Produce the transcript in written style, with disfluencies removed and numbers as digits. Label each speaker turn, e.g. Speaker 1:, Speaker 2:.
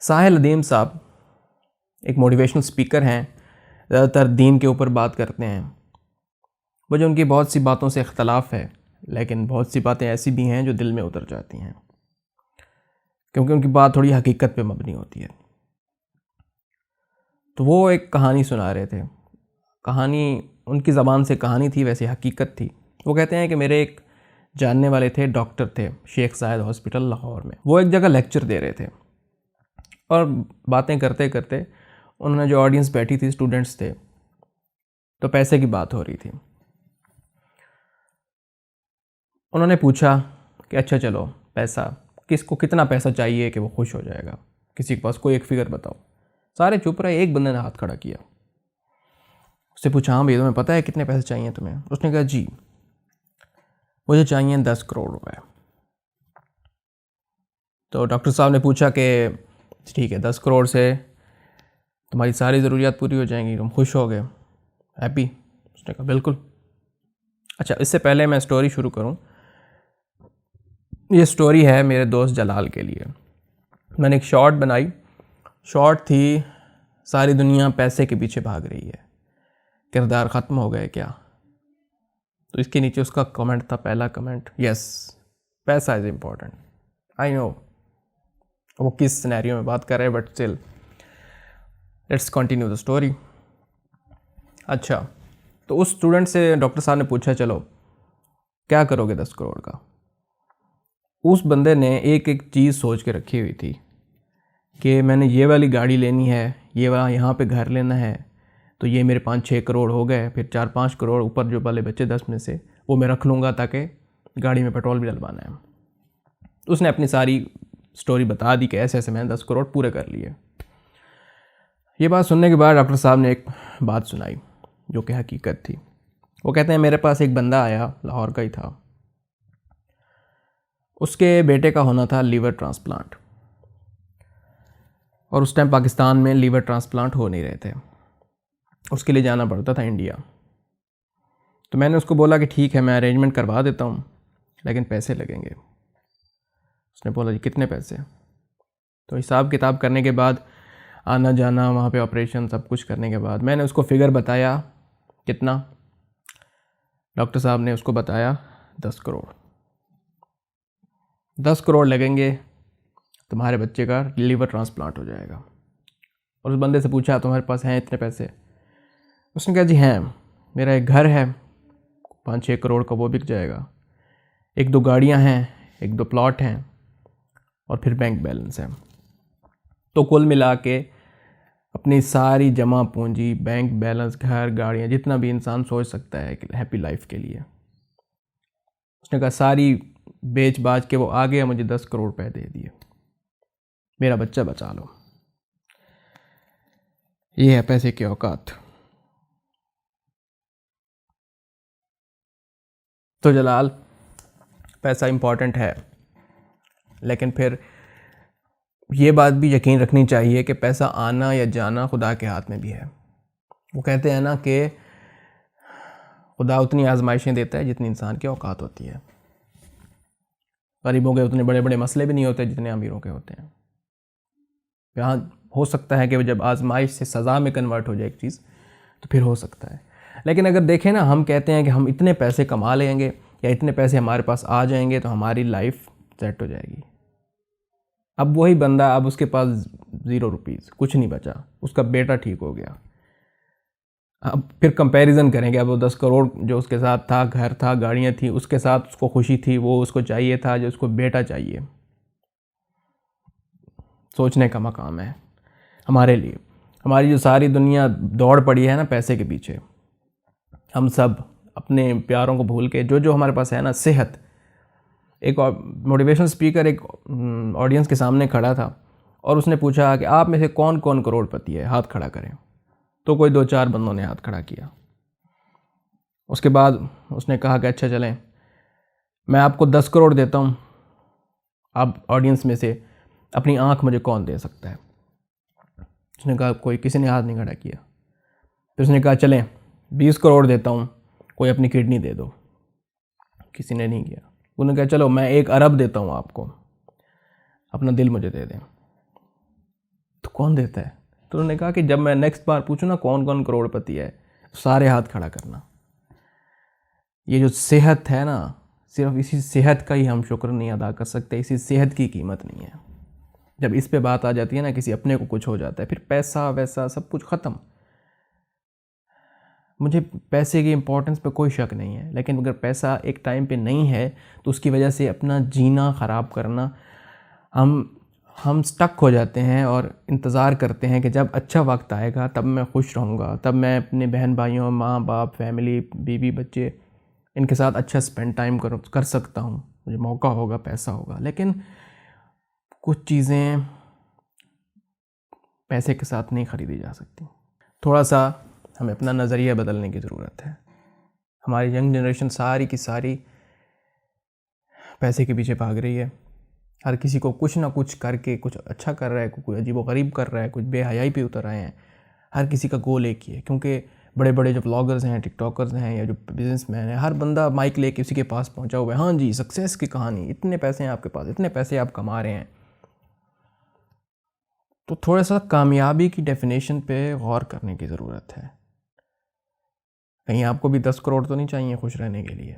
Speaker 1: साहिल अदीम साहब एक motivational speaker हैं, ज़्यादातर दीन के ऊपर बात करते हैं। मुझे उनकी बहुत सी बातों से इख्तलाफ है, लेकिन बहुत सी बातें ऐसी भी हैं जो दिल में उतर जाती हैं, क्योंकि उनकी बात थोड़ी हकीकत पे मबनी होती है। तो वो एक कहानी सुना रहे थे। कहानी उनकी ज़बान से कहानी थी, वैसे हकीकत थी। वो कहते हैं कि मेरे एक जानने वाले थे, डॉक्टर थे, शेख ज़ायद हॉस्पिटल लाहौर में। वो एक जगह लेक्चर दे रहे थे और बातें करते करते उन्होंने, जो ऑडियंस बैठी थी, स्टूडेंट्स थे, तो पैसे की बात हो रही थी। उन्होंने पूछा कि अच्छा चलो, पैसा किसको कितना पैसा चाहिए कि वो खुश हो जाएगा, किसी के पास कोई एक फिगर बताओ। सारे चुप रहे। एक बंदे ने हाथ खड़ा किया। उससे पूछा, हाँ भैया तुम्हें पता है कितने पैसे चाहिए तुम्हें? उसने कहा जी मुझे चाहिए 10 करोड़ रुपए। तो डॉक्टर साहब ने पूछा कि ठीक है, 10 करोड़ से तुम्हारी सारी ज़रूरियात पूरी हो जाएंगी, तुम खुश हो गए, हैप्पी? उसने कहा बिल्कुल। अच्छा, इससे पहले मैं स्टोरी शुरू करूं, ये स्टोरी है मेरे दोस्त जलाल के लिए। मैंने एक शॉर्ट बनाई। शॉर्ट थी, सारी दुनिया पैसे के पीछे भाग रही है, किरदार ख़त्म हो गए क्या? तो इसके नीचे उसका कमेंट था, पहला कमेंट, यस पैसा इज़ इम्पॉर्टेंट। आई नो वो किस सिनेरियो में बात कर रहे हैं, but still let's continue the story. अच्छा, तो उस स्टूडेंट से डॉक्टर साहब ने पूछा, चलो क्या करोगे 10 करोड़ का? उस बंदे ने एक एक चीज़ सोच के रखी हुई थी कि मैंने ये वाली गाड़ी लेनी है, ये वाला यहाँ पे घर लेना है, तो ये मेरे 5-6 करोड़ हो गए, फिर 4-5 करोड़ ऊपर जो वाले बच्चे 10 में से वो मैं रख लूँगा ताकि गाड़ी में पेट्रोल भी डलवाना है। उसने अपनी सारी स्टोरी बता दी कि ऐसे ऐसे मैंने 10 करोड़ पूरे कर लिए। ये बात सुनने के बाद डॉक्टर साहब ने एक बात सुनाई जो कि हकीकत थी। वो कहते हैं, मेरे पास एक बंदा आया, लाहौर का ही था। उसके बेटे का होना था लीवर ट्रांसप्लांट, और उस टाइम पाकिस्तान में लीवर ट्रांसप्लांट हो नहीं रहे थे, उसके लिए जाना पड़ता था इंडिया। तो मैंने उसको बोला कि ठीक है, मैं अरेंजमेंट करवा देता हूँ, लेकिन पैसे लगेंगे। उसने बोला जी कितने पैसे? तो हिसाब किताब करने के बाद, आना जाना, वहाँ पे ऑपरेशन, सब कुछ करने के बाद मैंने उसको फिगर बताया। कितना? डॉक्टर साहब ने उसको बताया 10 करोड़। 10 करोड़ लगेंगे, तुम्हारे बच्चे का लीवर ट्रांसप्लांट हो जाएगा। और उस बंदे से पूछा, तुम्हारे पास हैं इतने पैसे? उसने कहा जी हैं, मेरा एक घर है 5-6 करोड़ का, वो बिक जाएगा, 1-2 गाड़ियाँ हैं, 1-2 प्लॉट हैं, और फिर बैंक बैलेंस है। तो कुल मिला के अपनी सारी जमा पूंजी, बैंक बैलेंस, घर, गाड़ियाँ, जितना भी इंसान सोच सकता है कि हैप्पी लाइफ के लिए, उसने कहा सारी बेच बाच के वो आ गया, मुझे 10 करोड़ रुपए दे दिए, मेरा बच्चा बचा लो। ये है पैसे की औकात। तो जलाल, पैसा इम्पॉर्टेंट है, लेकिन फिर ये बात भी यकीन रखनी चाहिए कि पैसा आना या जाना खुदा के हाथ में भी है। वो कहते हैं ना कि खुदा उतनी आजमाइशें देता है जितनी इंसान की औकात होती है। गरीबों के उतने बड़े बड़े मसले भी नहीं होते जितने अमीरों के होते हैं। यहाँ हो सकता है कि जब आजमाइश से सज़ा में कन्वर्ट हो जाए एक चीज़, तो फिर हो सकता है। लेकिन अगर देखें ना, हम कहते हैं कि हम इतने पैसे कमा लेंगे या इतने पैसे हमारे पास आ जाएंगे तो हमारी लाइफ सेट हो जाएगी। अब वही बंदा, अब उसके पास 0 रुपीज़, कुछ नहीं बचा, उसका बेटा ठीक हो गया। अब फिर कंपैरिजन करेंगे, अब वो 10 करोड़ जो उसके साथ था, घर था, गाड़ियाँ थी, उसके साथ उसको खुशी थी, वो उसको चाहिए था, जो उसको बेटा चाहिए। सोचने का मकाम है हमारे लिए। हमारी जो सारी दुनिया दौड़ पड़ी है ना पैसे के पीछे, हम सब अपने प्यारों को भूल के, जो जो हमारे पास है ना, सेहत। एक मोटिवेशनल स्पीकर एक ऑडियंस के सामने खड़ा था और उसने पूछा कि आप में से कौन कौन करोड़पति है, हाथ खड़ा करें। तो कोई 2-4 बंदों ने हाथ खड़ा किया। उसके बाद उसने कहा कि अच्छा चलें, मैं आपको 10 करोड़ देता हूँ, आप ऑडियंस में से अपनी आँख मुझे कौन दे सकता है? उसने कहा कोई, किसी ने हाथ नहीं खड़ा किया। फिर उसने कहा चलें 20 करोड़ देता हूँ, कोई अपनी किडनी दे दो। किसी ने नहीं किया। उन्होंने कहा चलो मैं 1 अरब देता हूँ आपको, अपना दिल मुझे दे दें। कौन देता है? तो उन्होंने कहा कि जब मैं नेक्स्ट बार पूछूँ ना कौन कौन करोड़पति है, सारे हाथ खड़ा करना। ये जो सेहत है ना, सिर्फ इसी सेहत का ही हम शुक्र नहीं अदा कर सकते, इसी सेहत की कीमत नहीं है। जब इस पे बात आ जाती है ना, किसी अपने को कुछ हो जाता है, फिर पैसा वैसा सब कुछ ख़त्म। मुझे पैसे की इम्पोर्टेंस पे कोई शक नहीं है, लेकिन अगर पैसा एक टाइम पे नहीं है तो उसकी वजह से अपना जीना ख़राब करना, हम स्टक हो जाते हैं और इंतज़ार करते हैं कि जब अच्छा वक्त आएगा तब मैं खुश रहूँगा, तब मैं अपने बहन भाइयों, माँ बाप, फैमिली, बीवी बच्चे, इनके साथ अच्छा स्पेंड टाइम कर सकता हूँ, मुझे मौका होगा, पैसा होगा। लेकिन कुछ चीज़ें पैसे के साथ नहीं ख़रीदी जा सकती। थोड़ा सा हमें अपना नज़रिया बदलने की ज़रूरत है। हमारी यंग जनरेशन सारी की सारी पैसे के पीछे भाग रही है। हर किसी को कुछ ना कुछ करके कुछ अच्छा कर रहा है, कोई अजीबोगरीब कर रहा है, कुछ बेहयाई पे उतर आए हैं। हर किसी का गोल एक ही है, क्योंकि बड़े बड़े जो ब्लॉगर्स हैं, टिकटॉकर्स हैं, या जो बिजनेसमैन हैं, हर बंदा माइक लेके उसी के पास पहुंचा हुआ है। हाँ जी, सक्सेस की कहानी, इतने पैसे हैं आपके पास, इतने पैसे आप कमा रहे हैं। तो थोड़ा सा कामयाबी की डेफिनेशन पे गौर करने की ज़रूरत है। कहीं आपको भी 10 करोड़ तो नहीं चाहिए खुश रहने के लिए।